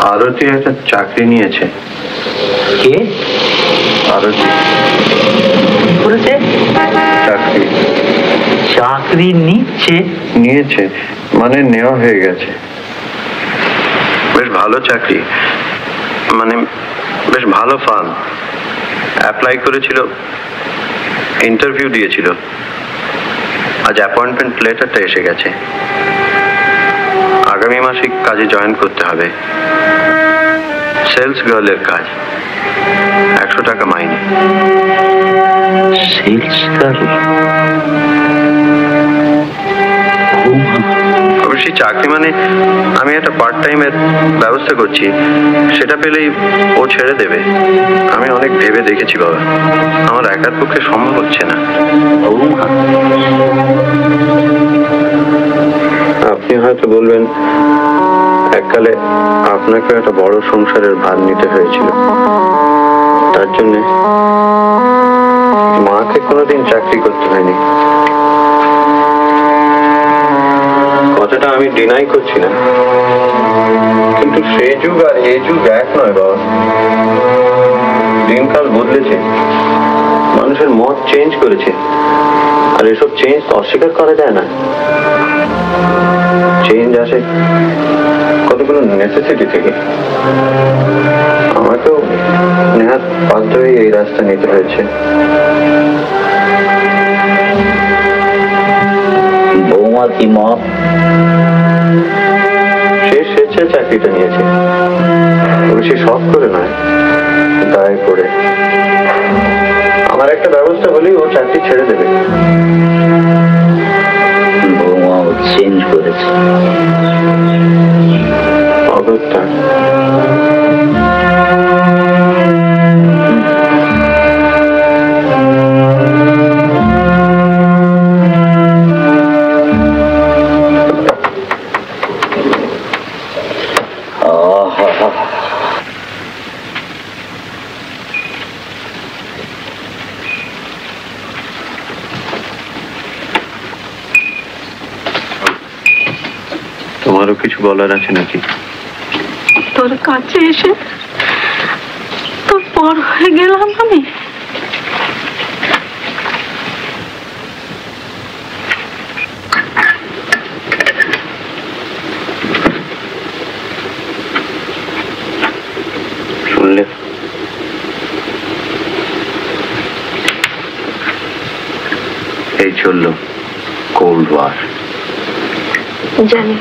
আরতি একটা চাকরি নিয়েছে। কে? আরতি করেছে? চাকরি চাকরি নিয়েছে মানে নেওয়া হয়ে গেছে। বেশ ভালো চাকরি, মানে বেশ ভালো ফার্ম। অ্যাপ্লাই করেছিল, ইন্টারভিউ দিয়েছিল, আজ অ্যাপয়েন্টমেন্ট লেটারটা এসে গেছে। আগামী মাসে কাজে জয়েন করতে হবে। সেলস গার্লের কাজ, 100 টাকা মাইনে। Sales girl? অবশ্যই চাকরি মানে আমি একটা পার্ট টাইমের ব্যবস্থা করছি, সেটা পেলেই ও ছেড়ে দেবে। আমি অনেক ভেবে দেখেছি বাবা, আমার একার পক্ষে সম্ভব হচ্ছে না। আপনি হয়তো বলবেন, এককালে আপনাকে একটা বড় সংসারের ভার নিতে হয়েছিল, তার জন্য মাকে কোনোদিন চাকরি করতে হয়নি। কথাটা আমি ডিনাই করছি না, কিন্তু সেই যুগ আর এই যুগ এক নয় বাবা। দিনকাল বদলেছে, মানুষের মত চেঞ্জ করেছে, আর এসব চেঞ্জ অস্বীকার করা যায় না। চেঞ্জ আসে কতগুলো নেসেসিটি থেকে। আমাকেও নেহাত বাধ্য হয়ে এই রাস্তা নিতে হয়েছে। বৌমা কি মত? সে স্বেচ্ছায় চাকরিটা নিয়েছে, সে শখ করে নয়, দায় করে। আমার একটা ব্যবস্থা হলেই ও চাকরি ছেড়ে দেবে। বৌমাও চেঞ্জ করেছে। অগত্যা তোমারও কিছু বলার আছে নাকি? তোর কাছে এসে তোর পর হয়ে গেলাম আমি। শুনলে, এই চললো কোল্ড ওয়ার। জানি।